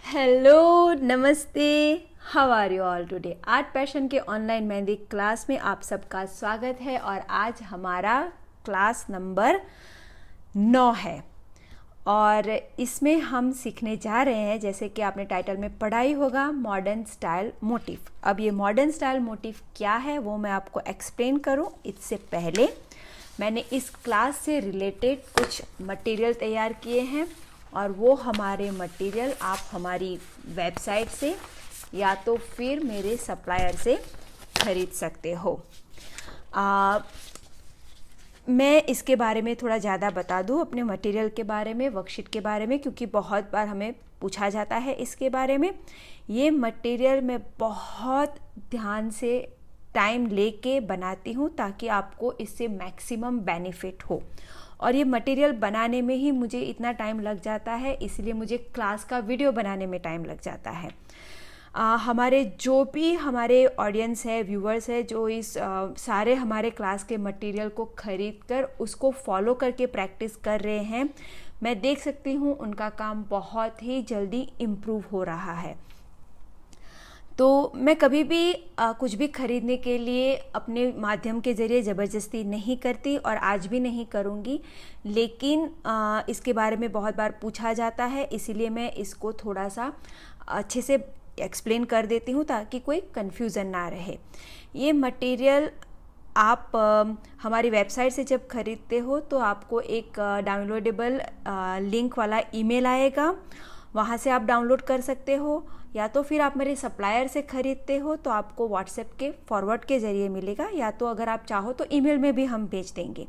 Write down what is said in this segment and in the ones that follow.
Hello, नमस्ते, how are you all today. Art passion के online mehndi class में आप सबका स्वागत है और आज हमारा क्लास नंबर 9 है और इसमें हम सीखने जा रहे हैं, जैसे कि आपने टाइटल में पढ़ा ही होगा, मॉडर्न स्टाइल मोटिफ। अब ये मॉडर्न स्टाइल मोटिफ क्या है वो मैं आपको एक्सप्लेन करूं इससे पहले मैंने इस क्लास से रिलेटेड कुछ मटेरियल तैयार किए हैं और वो हमारे मटेरियल आप हमारी वेबसाइट से या तो फिर मेरे सप्लायर से खरीद सकते हो। मैं इसके बारे में थोड़ा ज़्यादा बता दूं, अपने मटेरियल के बारे में, वर्कशीट के बारे में, क्योंकि बहुत बार हमें पूछा जाता है इसके बारे में। ये मटेरियल मैं बहुत ध्यान से टाइम लेके बनाती हूँ ताकि आपको इससे मैक्सिमम बेनिफिट हो। और ये मटेरियल बनाने में ही मुझे इतना टाइम लग जाता है, इसलिए मुझे क्लास का वीडियो बनाने में टाइम लग जाता है। हमारे जो भी हमारे ऑडियंस है, व्यूअर्स है, जो इस सारे हमारे क्लास के मटेरियल को खरीद कर उसको फॉलो करके प्रैक्टिस कर रहे हैं, मैं देख सकती हूँ उनका काम बहुत ही जल्दी इम्प्रूव हो रहा है। तो मैं कभी भी कुछ भी खरीदने के लिए अपने माध्यम के ज़रिए ज़बरदस्ती नहीं करती और आज भी नहीं करूँगी, लेकिन इसके बारे में बहुत बार पूछा जाता है, इसीलिए मैं इसको थोड़ा सा अच्छे से एक्सप्लेन कर देती हूँ ताकि कोई कन्फ्यूज़न ना रहे। ये मटेरियल आप हमारी वेबसाइट से जब खरीदते हो तो आपको एक डाउनलोडेबल लिंक वाला ईमेल आएगा, वहाँ से आप डाउनलोड कर सकते हो, या तो फिर आप मेरे सप्लायर से ख़रीदते हो तो आपको व्हाट्सएप के फॉरवर्ड के ज़रिए मिलेगा, या तो अगर आप चाहो तो ईमेल में भी हम भेज देंगे।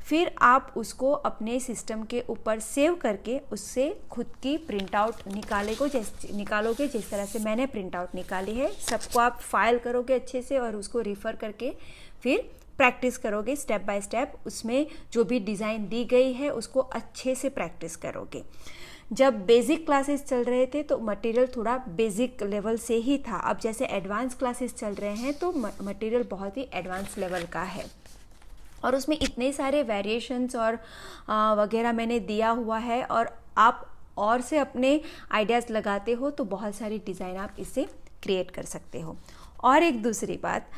फिर आप उसको अपने सिस्टम के ऊपर सेव करके उससे खुद की प्रिंट आउट निकालोगे जिस तरह से मैंने प्रिंट आउट निकाली है। सबको आप फाइल करोगे अच्छे से और उसको रिफ़र करके फिर प्रैक्टिस करोगे स्टेप बाय स्टेप। उसमें जो भी डिज़ाइन दी गई है उसको अच्छे से प्रैक्टिस करोगे। जब बेसिक क्लासेस चल रहे थे तो मटेरियल थोड़ा बेसिक लेवल से ही था, अब जैसे एडवांस क्लासेस चल रहे हैं तो मटेरियल बहुत ही एडवांस लेवल का है और उसमें इतने सारे वेरिएशंस और वगैरह मैंने दिया हुआ है और आप और से अपने आइडियाज़ लगाते हो तो बहुत सारी डिज़ाइन आप इससे क्रिएट कर सकते हो। और एक दूसरी बात,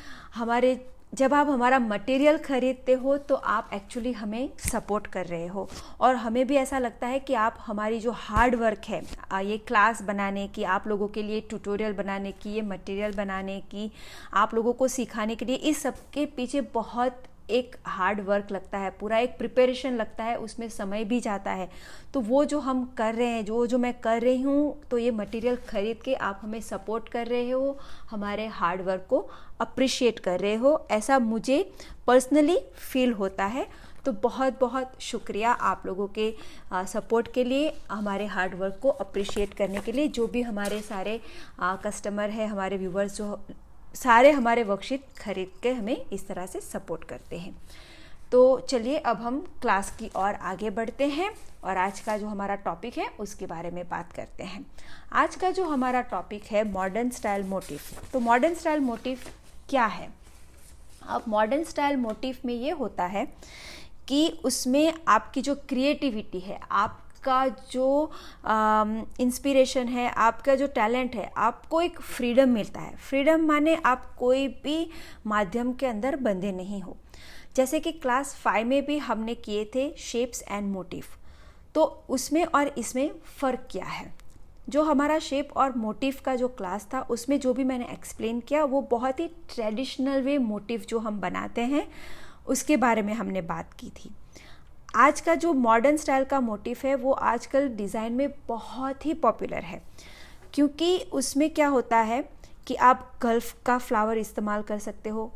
जब आप हमारा मटेरियल खरीदते हो तो आप एक्चुअली हमें सपोर्ट कर रहे हो और हमें भी ऐसा लगता है कि आप हमारी जो हार्ड वर्क है, ये क्लास बनाने की, आप लोगों के लिए ट्यूटोरियल बनाने की, ये मटेरियल बनाने की, आप लोगों को सिखाने के लिए, इस सब के पीछे बहुत एक हार्ड वर्क लगता है, पूरा एक प्रिपरेशन लगता है, उसमें समय भी जाता है। तो वो जो हम कर रहे हैं, जो मैं कर रही हूँ, तो ये मटेरियल खरीद के आप हमें सपोर्ट कर रहे हो, हमारे हार्ड वर्क को अप्रिशिएट कर रहे हो, ऐसा मुझे पर्सनली फील होता है। तो बहुत बहुत शुक्रिया आप लोगों के सपोर्ट के लिए, हमारे हार्ड वर्क को अप्रिशिएट करने के लिए। जो भी हमारे सारे कस्टमर है, हमारे व्यूवर्स जो सारे हमारे वर्कशीट खरीद के हमें इस तरह से सपोर्ट करते हैं। तो चलिए अब हम क्लास की ओर आगे बढ़ते हैं और आज का जो हमारा टॉपिक है उसके बारे में बात करते हैं। आज का जो हमारा टॉपिक है मॉडर्न स्टाइल मोटिफ। तो मॉडर्न स्टाइल मोटिफ क्या है? अब मॉडर्न स्टाइल मोटिफ में ये होता है कि उसमें आपकी जो क्रिएटिविटी है, आपका जो इंस्पिरेशन है, आपका जो टैलेंट है, आपको एक फ्रीडम मिलता है। फ्रीडम माने आप कोई भी माध्यम के अंदर बंधे नहीं हो। जैसे कि क्लास 5 में भी हमने किए थे शेप्स एंड मोटिफ, तो उसमें और इसमें फ़र्क क्या है? जो हमारा शेप और मोटिफ का जो क्लास था उसमें जो भी मैंने एक्सप्लेन किया वो बहुत ही ट्रेडिशनल वे मोटिफ जो हम बनाते हैं उसके बारे में हमने बात की थी। आज का जो मॉडर्न स्टाइल का मोटिफ है वो आजकल डिज़ाइन में बहुत ही पॉपुलर है, क्योंकि उसमें क्या होता है कि आप गल्फ का फ्लावर इस्तेमाल कर सकते हो,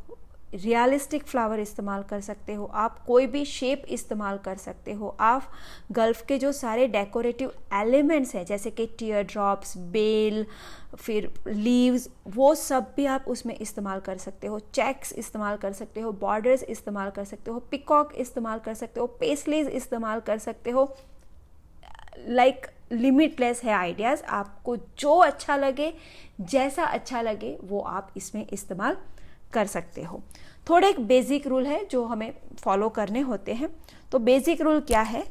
रियलिस्टिक फ्लावर इस्तेमाल कर सकते हो, आप कोई भी शेप इस्तेमाल कर सकते हो, आप गल्फ के जो सारे डेकोरेटिव एलिमेंट्स हैं जैसे कि टीयर ड्रॉप्स, बेल, फिर लीव्स, वो सब भी आप उसमें इस्तेमाल कर सकते हो, चेक्स इस्तेमाल कर सकते हो, बॉर्डर्स इस्तेमाल कर सकते हो, पिकॉक इस्तेमाल कर सकते हो, पेस्लेस इस्तेमाल कर सकते हो। लाइक लिमिटलेस है आइडियाज़, आपको जो अच्छा लगे, जैसा अच्छा लगे वो आप इसमें इस्तेमाल कर सकते हो। थोड़े एक बेसिक रूल है जो हमें फॉलो करने होते हैं। तो बेसिक रूल क्या है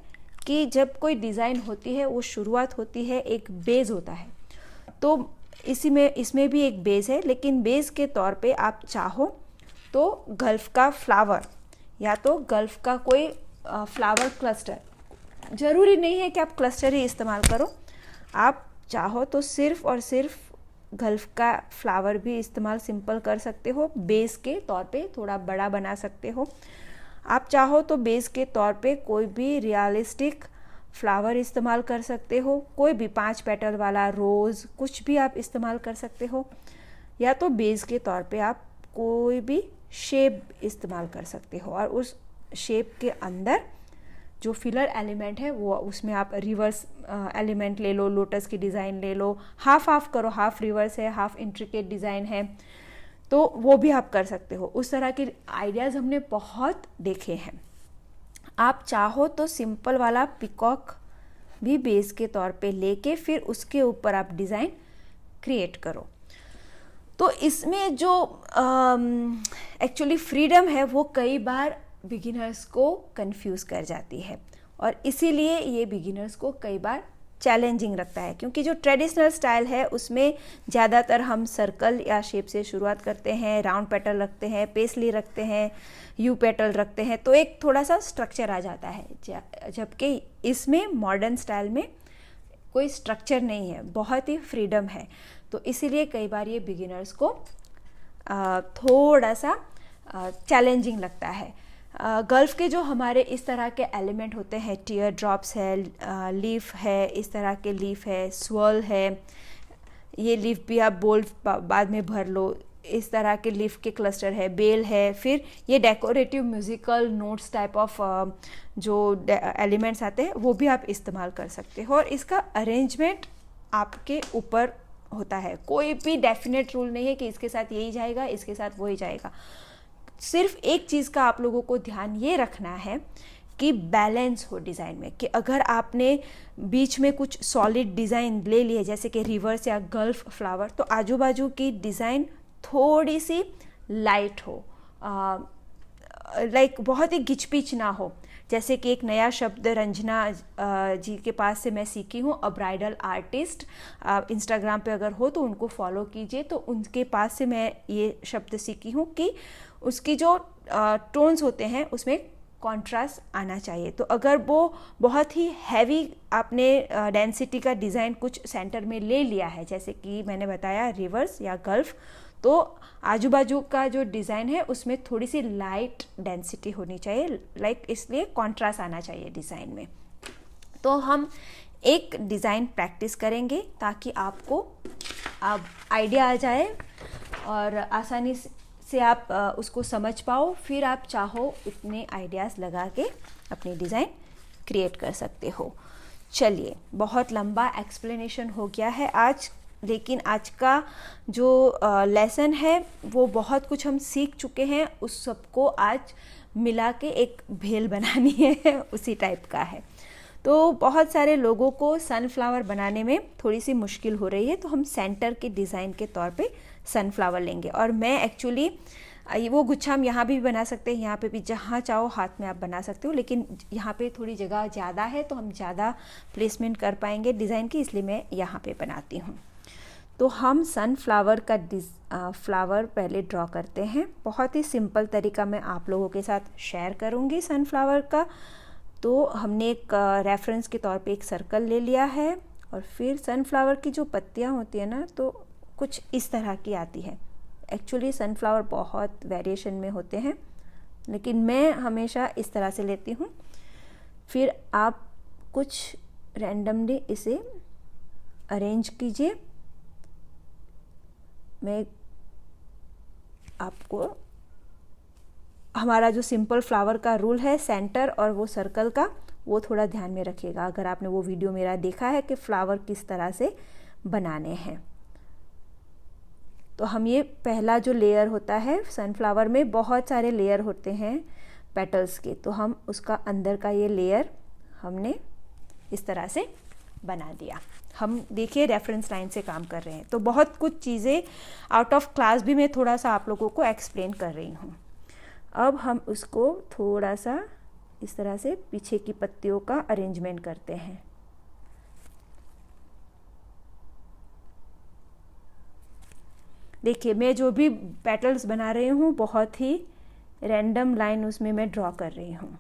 कि जब कोई डिज़ाइन होती है वो शुरुआत होती है, एक बेस होता है, तो इसमें भी एक बेस है, लेकिन बेस के तौर पे आप चाहो तो गल्फ का फ्लावर या तो गल्फ का कोई फ्लावर क्लस्टर, ज़रूरी नहीं है कि आप क्लस्टर ही इस्तेमाल करो, आप चाहो तो सिर्फ और सिर्फ गल्फ का फ्लावर भी इस्तेमाल सिंपल कर सकते हो, बेस के तौर पे थोड़ा बड़ा बना सकते हो। आप चाहो तो बेस के तौर पे कोई भी रियलिस्टिक फ्लावर इस्तेमाल कर सकते हो, कोई भी 5 पेटल वाला रोज़ कुछ भी आप इस्तेमाल कर सकते हो, या तो बेस के तौर पे आप कोई भी शेप इस्तेमाल कर सकते हो और उस शेप के अंदर जो फिलर एलिमेंट है वो उसमें आप रिवर्स एलिमेंट ले लो, लोटस की डिज़ाइन ले लो, हाफ हाफ करो, हाफ रिवर्स है, हाफ इंट्रिकेट डिज़ाइन है, तो वो भी आप कर सकते हो। उस तरह के आइडियाज़ हमने बहुत देखे हैं। आप चाहो तो सिंपल वाला पिकॉक भी बेस के तौर पे लेके फिर उसके ऊपर आप डिज़ाइन क्रिएट करो। तो इसमें जो एक्चुअली फ्रीडम है वो कई बार बिगिनर्स को कंफ्यूज कर जाती है और इसीलिए ये बिगिनर्स को कई बार चैलेंजिंग लगता है, क्योंकि जो ट्रेडिशनल स्टाइल है उसमें ज़्यादातर हम सर्कल या शेप से शुरुआत करते हैं, राउंड पेटल रखते हैं, पेसली रखते हैं, यू पेटल रखते हैं, तो एक थोड़ा सा स्ट्रक्चर आ जाता है। जबकि इसमें मॉडर्न स्टाइल में कोई स्ट्रक्चर नहीं है, बहुत ही फ्रीडम है। तो इसीलिए कई बार ये बिगिनर्स को थोड़ा सा चैलेंजिंग लगता है। गल्फ के जो हमारे इस तरह के एलिमेंट होते हैं, टीयर ड्रॉप्स है, लीफ है, इस तरह के लीफ है, स्वर्ल है, ये लीफ भी आप बोल्ड बाद में भर लो, इस तरह के लीफ के क्लस्टर है, बेल है, फिर ये decorative musical notes type of जो एलिमेंट्स आते हैं वो भी आप इस्तेमाल कर सकते हो और इसका अरेंजमेंट आपके ऊपर होता है। कोई भी डेफिनेट रूल नहीं है कि इसके साथ यही जाएगा, इसके साथ वही जाएगा। सिर्फ एक चीज़ का आप लोगों को ध्यान ये रखना है कि बैलेंस हो डिज़ाइन में, कि अगर आपने बीच में कुछ सॉलिड डिज़ाइन ले लिए जैसे कि रिवर्स या गल्फ फ्लावर, तो आजू बाजू की डिज़ाइन थोड़ी सी लाइट हो, लाइक बहुत ही घिचपिच ना हो। जैसे कि एक नया शब्द रंजना जी के पास से मैं सीखी हूँ, अ ब्राइडल आर्टिस्ट, इंस्टाग्राम पे अगर हो तो उनको फॉलो कीजिए। तो उनके पास से मैं ये शब्द सीखी हूँ कि उसकी जो टोन्स होते हैं उसमें कॉन्ट्रास्ट आना चाहिए। तो अगर वो बहुत ही हैवी आपने डेंसिटी का डिज़ाइन कुछ सेंटर में ले लिया है, जैसे कि मैंने बताया रिवर्स या गल्फ, तो आजू बाजू का जो डिज़ाइन है उसमें थोड़ी सी लाइट डेंसिटी होनी चाहिए, लाइक इसलिए कॉन्ट्रास्ट आना चाहिए डिज़ाइन में। तो हम एक डिज़ाइन प्रैक्टिस करेंगे ताकि आपको अब आइडिया आ जाए और आसानी से आप उसको समझ पाओ, फिर आप चाहो इतने आइडियाज़ लगा के अपनी डिज़ाइन क्रिएट कर सकते हो। चलिए, बहुत लंबा एक्सप्लेनेशन हो गया है आज, लेकिन आज का जो लेसन है वो बहुत कुछ हम सीख चुके हैं, उस सबको आज मिला के एक भेल बनानी है, उसी टाइप का है। तो बहुत सारे लोगों को सनफ्लावर बनाने में थोड़ी सी मुश्किल हो रही है, तो हम सेंटर के डिज़ाइन के तौर पे सनफ्लावर लेंगे। और मैं एक्चुअली वो गुच्छा हम यहाँ भी बना सकते हैं, यहाँ पे भी, जहाँ चाहो हाथ में आप बना सकते हो, लेकिन यहाँ पे थोड़ी जगह ज़्यादा है तो हम ज़्यादा प्लेसमेंट कर पाएंगे डिज़ाइन की, इसलिए मैं यहाँ पे बनाती हूँ। तो हम सनफ्लावर का फ्लावर पहले ड्रॉ करते हैं। बहुत ही सिंपल तरीका मैं आप लोगों के साथ शेयर करूँगी सनफ्लावर का। तो हमने एक रेफरेंस के तौर पे एक सर्कल ले लिया है और फिर सनफ्लावर की जो पत्तियाँ होती है ना, तो कुछ इस तरह की आती है। एक्चुअली सनफ्लावर बहुत वेरिएशन में होते हैं, लेकिन मैं हमेशा इस तरह से लेती हूँ। फिर आप कुछ रैंडमली इसे अरेंज कीजिए। मैं आपको हमारा जो सिंपल फ्लावर का रूल है सेंटर और वो सर्कल का, वो थोड़ा ध्यान में रखिएगा अगर आपने वो वीडियो मेरा देखा है कि फ्लावर किस तरह से बनाने हैं। तो हम ये पहला जो लेयर होता है, सनफ्लावर में बहुत सारे लेयर होते हैं पेटल्स के, तो हम उसका अंदर का ये लेयर हमने इस तरह से बना दिया। हम देखिए रेफरेंस लाइन से काम कर रहे हैं, तो बहुत कुछ चीज़ें आउट ऑफ क्लास भी मैं थोड़ा सा आप लोगों को एक्सप्लेन कर रही हूँ। अब हम उसको थोड़ा सा इस तरह से पीछे की पत्तियों का अरेंजमेंट करते हैं। देखिए मैं जो भी पेटल्स बना रही हूँ बहुत ही रैंडम लाइन उसमें मैं ड्रॉ कर रही हूँ।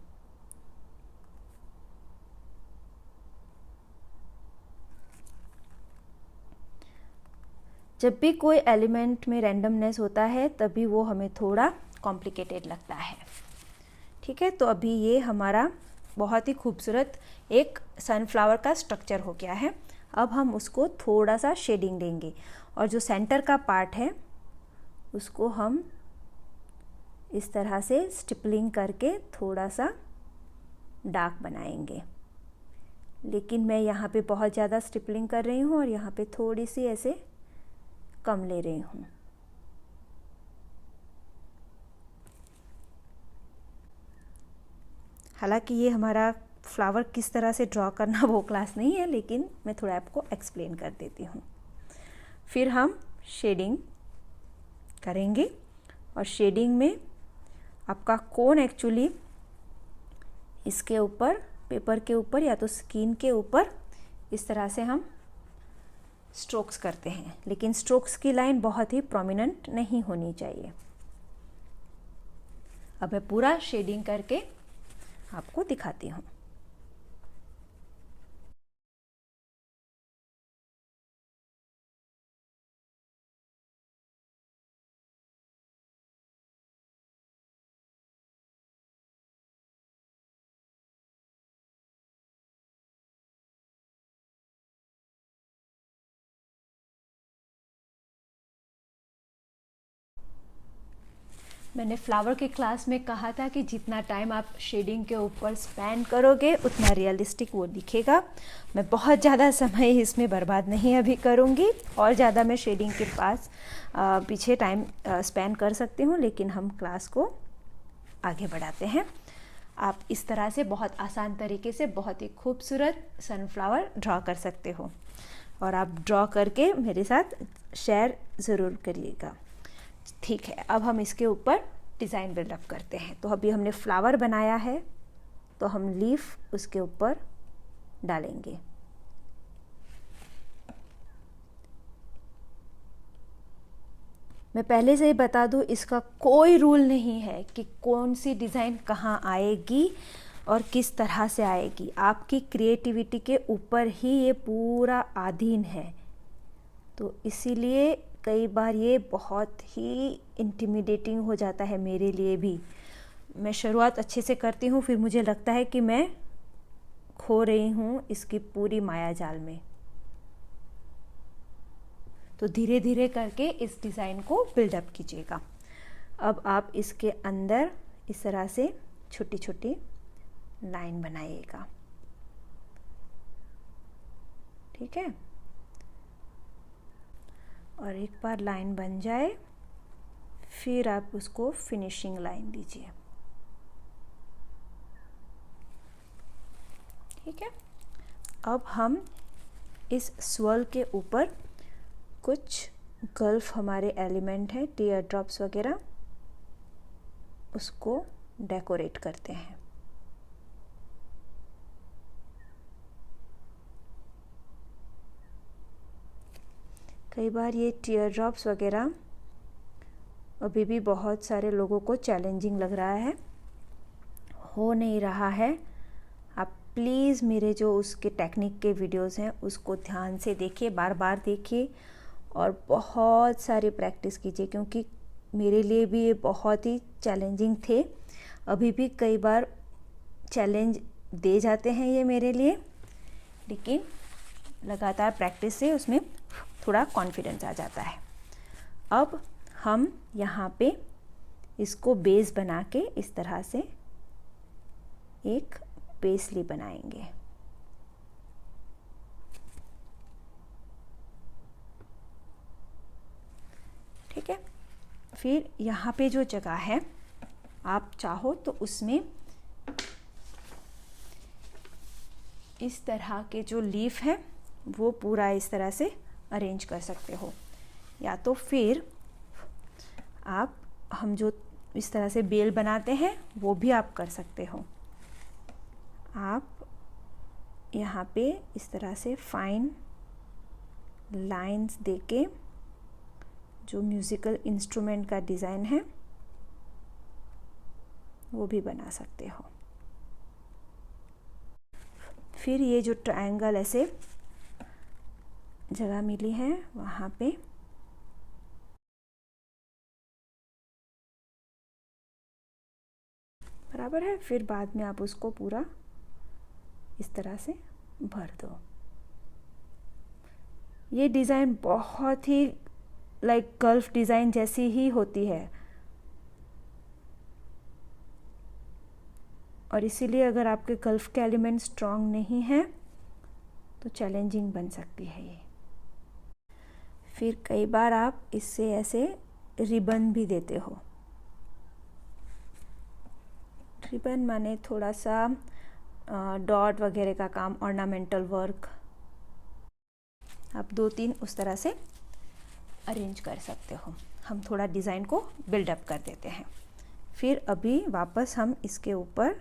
जब भी कोई एलिमेंट में रैंडमनेस होता है तभी वो हमें थोड़ा कॉम्प्लिकेटेड लगता है। ठीक है, तो अभी ये हमारा बहुत ही खूबसूरत एक सनफ्लावर का स्ट्रक्चर हो गया है। अब हम उसको थोड़ा सा शेडिंग देंगे और जो सेंटर का पार्ट है उसको हम इस तरह से स्टिपलिंग करके थोड़ा सा डार्क बनाएंगे। लेकिन मैं यहाँ पे बहुत ज़्यादा स्टिपलिंग कर रही हूँ और यहाँ पे थोड़ी सी ऐसे कम ले रही हूँ। हालांकि ये हमारा फ्लावर किस तरह से ड्रॉ करना वो क्लास नहीं है, लेकिन मैं थोड़ा आपको एक्सप्लेन कर देती हूँ। फिर हम शेडिंग करेंगे और शेडिंग में आपका कोन एक्चुअली इसके ऊपर, पेपर के ऊपर या तो स्किन के ऊपर इस तरह से हम स्ट्रोक्स करते हैं, लेकिन स्ट्रोक्स की लाइन बहुत ही प्रोमिनेंट नहीं होनी चाहिए। अब मैं पूरा शेडिंग करके आपको दिखाती हूँ। मैंने फ्लावर के क्लास में कहा था कि जितना टाइम आप शेडिंग के ऊपर स्पेंड करोगे उतना रियलिस्टिक वो दिखेगा। मैं बहुत ज़्यादा समय इसमें बर्बाद नहीं अभी करूँगी, और ज़्यादा मैं शेडिंग के पास पीछे टाइम स्पेंड कर सकती हूँ, लेकिन हम क्लास को आगे बढ़ाते हैं। आप इस तरह से बहुत आसान तरीके से बहुत ही खूबसूरत सनफ्लावर ड्रॉ कर सकते हो, और आप ड्रॉ करके मेरे साथ शेयर ज़रूर करिएगा। ठीक है, अब हम इसके ऊपर डिज़ाइन बिल्डअप करते हैं। तो अभी हमने फ्लावर बनाया है तो हम लीफ उसके ऊपर डालेंगे। मैं पहले से ही बता दूं, इसका कोई रूल नहीं है कि कौन सी डिज़ाइन कहाँ आएगी और किस तरह से आएगी। आपकी क्रिएटिविटी के ऊपर ही ये पूरा अधीन है। तो इसीलिए कई बार ये बहुत ही इंटिमिडेटिंग हो जाता है मेरे लिए भी। मैं शुरुआत अच्छे से करती हूँ, फिर मुझे लगता है कि मैं खो रही हूँ इसकी पूरी माया जाल में। तो धीरे धीरे करके इस डिज़ाइन को बिल्डअप कीजिएगा। अब आप इसके अंदर इस तरह से छोटी छोटी लाइन बनाइएगा। ठीक है, और एक बार लाइन बन जाए फिर आप उसको फिनिशिंग लाइन दीजिए। ठीक है, अब हम इस स्वर्ल के ऊपर कुछ गल्फ हमारे एलिमेंट हैं, टीयर ड्रॉप्स वगैरह, उसको डेकोरेट करते हैं। कई बार ये टीयर ड्रॉप्स वगैरह अभी भी बहुत सारे लोगों को चैलेंजिंग लग रहा है, हो नहीं रहा है। आप प्लीज़ मेरे जो उसके टेक्निक के वीडियोस हैं उसको ध्यान से देखिए, बार बार देखिए और बहुत सारी प्रैक्टिस कीजिए, क्योंकि मेरे लिए भी ये बहुत ही चैलेंजिंग थे। अभी भी कई बार चैलेंज दे जाते हैं ये मेरे लिए, लेकिन लगातार प्रैक्टिस से उसमें थोड़ा कॉन्फिडेंस आ जाता है। अब हम यहाँ पे इसको बेस बना के इस तरह से एक पेसली बनाएंगे। ठीक है, फिर यहाँ पे जो जगह है आप चाहो तो उसमें इस तरह के जो लीफ है वो पूरा इस तरह से अरेंज कर सकते हो, या तो फिर आप हम जो इस तरह से बेल बनाते हैं वो भी आप कर सकते हो। आप यहाँ पे इस तरह से फाइन लाइंस देके जो म्यूज़िकल इंस्ट्रूमेंट का डिज़ाइन है वो भी बना सकते हो। फिर ये जो ट्रायंगल ऐसे जगह मिली है वहाँ पे बराबर है, फिर बाद में आप उसको पूरा इस तरह से भर दो। ये डिज़ाइन बहुत ही लाइक गल्फ डिज़ाइन जैसी ही होती है, और इसीलिए अगर आपके गल्फ के एलिमेंट स्ट्रॉन्ग नहीं हैं तो चैलेंजिंग बन सकती है ये। फिर कई बार आप इससे ऐसे रिबन भी देते हो। रिबन माने थोड़ा सा डॉट वगैरह का काम, ऑर्नामेंटल वर्क, आप 2-3 उस तरह से अरेंज कर सकते हो। हम थोड़ा डिज़ाइन को बिल्डअप कर देते हैं। फिर अभी वापस हम इसके ऊपर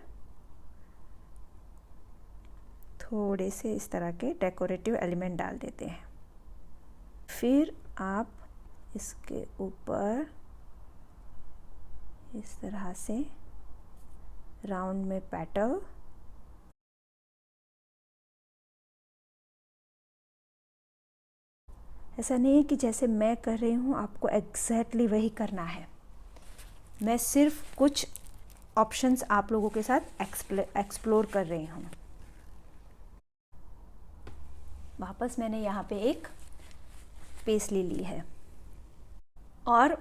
थोड़े से इस तरह के डेकोरेटिव एलिमेंट डाल देते हैं। फिर आप इसके ऊपर इस तरह से राउंड में पेटल, ऐसा नहीं है कि जैसे मैं कर रही हूँ आपको एग्जैक्टली वही करना है। मैं सिर्फ कुछ ऑप्शंस आप लोगों के साथ एक्सप्लोर कर रही हूँ। वापस मैंने यहाँ पे एक पेस्टली ली है, और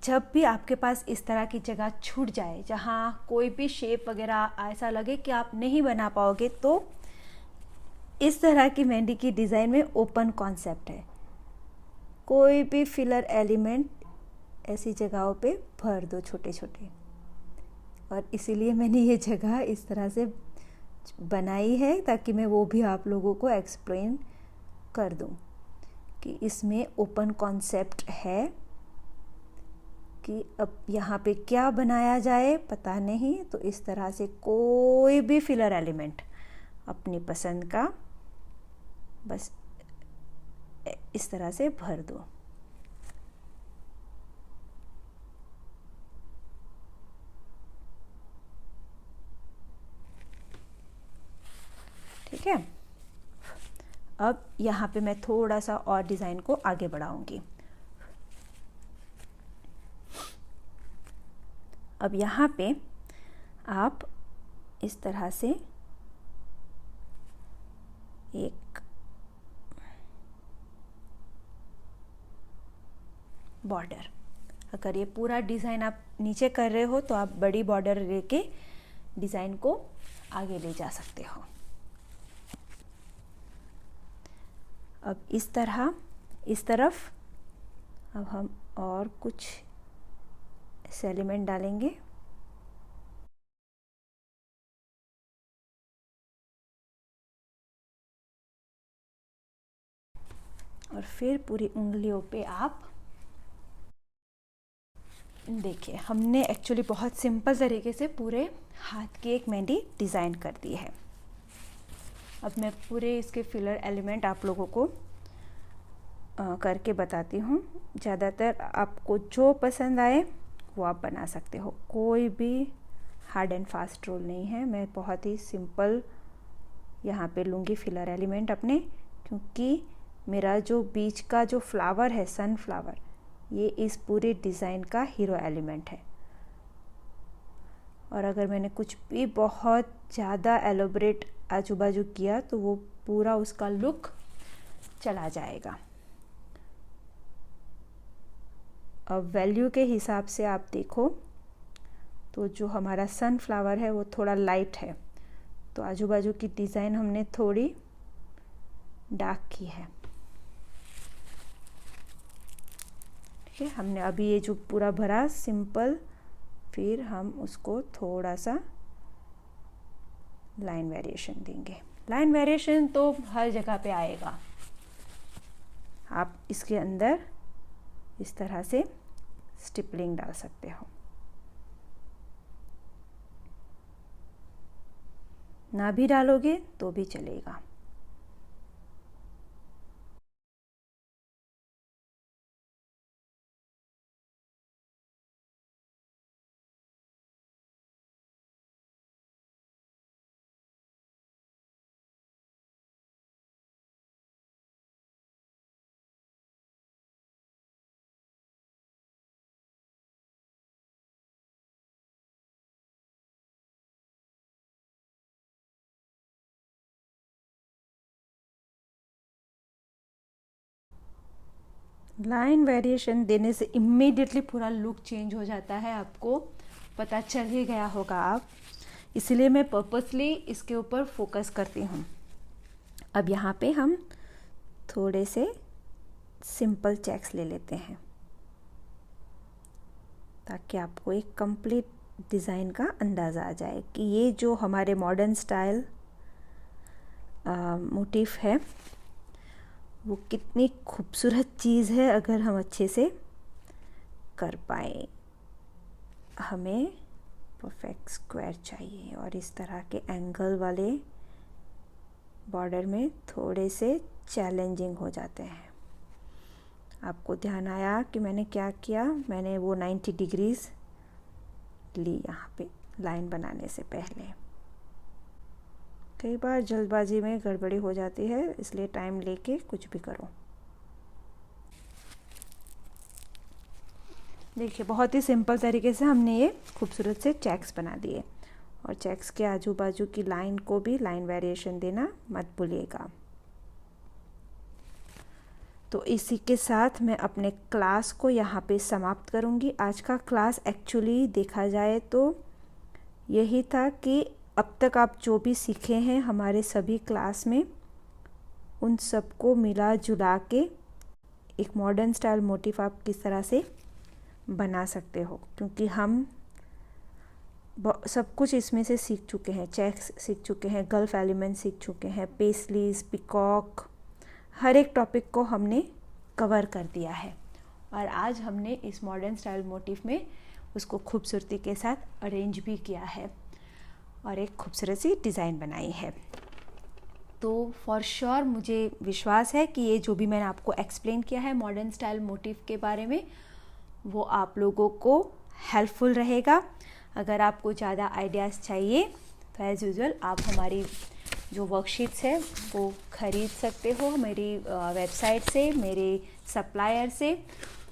जब भी आपके पास इस तरह की जगह छूट जाए जहाँ कोई भी शेप वगैरह ऐसा लगे कि आप नहीं बना पाओगे, तो इस तरह की मेहंदी की डिज़ाइन में ओपन कॉन्सेप्ट है। कोई भी फिलर एलिमेंट ऐसी जगहों पे भर दो छोटे छोटे, और इसीलिए मैंने ये जगह इस तरह से बनाई है ताकि मैं वो भी आप लोगों को एक्सप्लेन कर दूं कि इसमें ओपन कॉन्सेप्ट है कि अब यहाँ पे क्या बनाया जाए पता नहीं, तो इस तरह से कोई भी फिलर एलिमेंट अपनी पसंद का बस इस तरह से भर दो। ठीक है, अब यहाँ पे मैं थोड़ा सा और डिज़ाइन को आगे बढ़ाऊंगी। अब यहाँ पे आप इस तरह से एक बॉर्डर, अगर ये पूरा डिज़ाइन आप नीचे कर रहे हो तो आप बड़ी बॉर्डर लेके डिज़ाइन को आगे ले जा सकते हो। अब इस तरह इस तरफ अब हम और कुछ ऐसे एलिमेंट डालेंगे, और फिर पूरी उंगलियों पे आप देखिए, हमने एक्चुअली बहुत सिंपल तरीके से पूरे हाथ की एक मेहंदी डिज़ाइन कर दी है। अब मैं पूरे इसके फिलर एलिमेंट आप लोगों को करके बताती हूँ। ज़्यादातर आपको जो पसंद आए वो आप बना सकते हो, कोई भी हार्ड एंड फास्ट रूल नहीं है। मैं बहुत ही सिंपल यहाँ पे लूँगी फिलर एलिमेंट अपने, क्योंकि मेरा जो बीच का जो फ्लावर है सनफ्लावर, ये इस पूरे डिज़ाइन का हीरो एलिमेंट है। और अगर मैंने कुछ भी बहुत ज़्यादा एलोबरेट आजू बाजू किया तो वो पूरा उसका लुक चला जाएगा। अब वैल्यू के हिसाब से आप देखो तो जो हमारा सनफ्लावर है वो थोड़ा लाइट है, तो आजू बाजू की डिज़ाइन हमने थोड़ी डार्क की है। ठीक है, हमने अभी ये जो पूरा भरा सिंपल, फिर हम उसको थोड़ा सा लाइन वेरिएशन देंगे। लाइन वेरिएशन तो हर जगह पे आएगा। आप इसके अंदर इस तरह से स्टिपलिंग डाल सकते हो, ना भी डालोगे तो भी चलेगा। लाइन वेरिएशन देने से इम्मीडिएटली पूरा लुक चेंज हो जाता है, आपको पता चल ही गया होगा आप, इसलिए मैं पर्पसली इसके ऊपर फोकस करती हूँ। अब यहाँ पे हम थोड़े से सिंपल चेक्स ले लेते हैं ताकि आपको एक कंप्लीट डिज़ाइन का अंदाज़ा आ जाए कि ये जो हमारे मॉडर्न स्टाइल मोटिफ है वो कितनी खूबसूरत चीज़ है अगर हम अच्छे से कर पाए। हमें परफेक्ट स्क्वायर चाहिए और इस तरह के एंगल वाले बॉर्डर में थोड़े से चैलेंजिंग हो जाते हैं। आपको ध्यान आया कि मैंने क्या किया, मैंने वो 90 डिग्रीज ली यहाँ पे लाइन बनाने से पहले। कई बार जल्दबाजी में गड़बड़ी हो जाती है, इसलिए टाइम लेके कुछ भी करो। देखिए बहुत ही सिंपल तरीके से हमने ये खूबसूरत से चेक्स बना दिए, और चेक्स के आजू बाजू की लाइन को भी लाइन वेरिएशन देना मत भूलिएगा। तो इसी के साथ मैं अपने क्लास को यहाँ पे समाप्त करूँगी। आज का क्लास एक्चुअली देखा जाए तो यही था कि अब तक आप जो भी सीखे हैं हमारे सभी क्लास में, उन सबको मिला जुला के एक मॉडर्न स्टाइल मोटिफ आप किस तरह से बना सकते हो, क्योंकि हम सब कुछ इसमें से सीख चुके हैं। चेक्स सीख चुके हैं, गल्फ एलिमेंट सीख चुके हैं, पेस्लीज, पिकॉक, हर एक टॉपिक को हमने कवर कर दिया है। और आज हमने इस मॉडर्न स्टाइल मोटिफ में उसको खूबसूरती के साथ अरेंज भी किया है और एक खूबसूरत सी डिज़ाइन बनाई है। तो फॉर श्योर मुझे विश्वास है कि ये जो भी मैंने आपको एक्सप्लेन किया है मॉडर्न स्टाइल मोटिफ के बारे में, वो आप लोगों को हेल्पफुल रहेगा। अगर आपको ज़्यादा आइडियाज़ चाहिए तो एज़ यूजुअल आप हमारी जो वर्कशीट्स है वो ख़रीद सकते हो मेरी वेबसाइट से, मेरे सप्लायर से,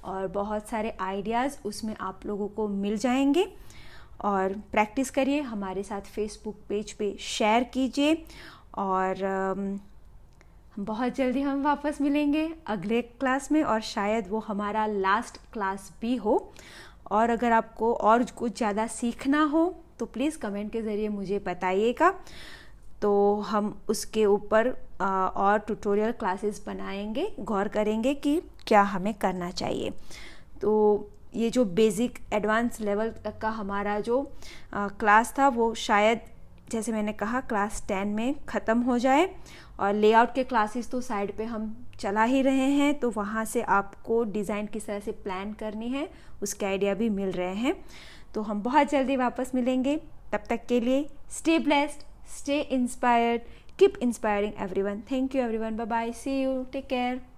और बहुत सारे आइडियाज़ उसमें आप लोगों को मिल जाएंगे। और प्रैक्टिस करिए, हमारे साथ फेसबुक पेज पे शेयर कीजिए, और बहुत जल्दी हम वापस मिलेंगे अगले क्लास में, और शायद वो हमारा लास्ट क्लास भी हो। और अगर आपको और कुछ ज़्यादा सीखना हो तो प्लीज़ कमेंट के ज़रिए मुझे बताइएगा, तो हम उसके ऊपर और ट्यूटोरियल क्लासेस बनाएंगे, गौर करेंगे कि क्या हमें करना चाहिए। तो ये जो बेसिक एडवांस लेवल तक का हमारा जो क्लास था वो शायद जैसे मैंने कहा क्लास 10 में ख़त्म हो जाए, और लेआउट के क्लासेस तो साइड पे हम चला ही रहे हैं, तो वहाँ से आपको डिज़ाइन किस तरह से प्लान करनी है उसके आइडिया भी मिल रहे हैं। तो हम बहुत जल्दी वापस मिलेंगे, तब तक के लिए stay blessed, stay inspired, keep inspiring everyone. Thank you everyone, bye bye, see you, take care.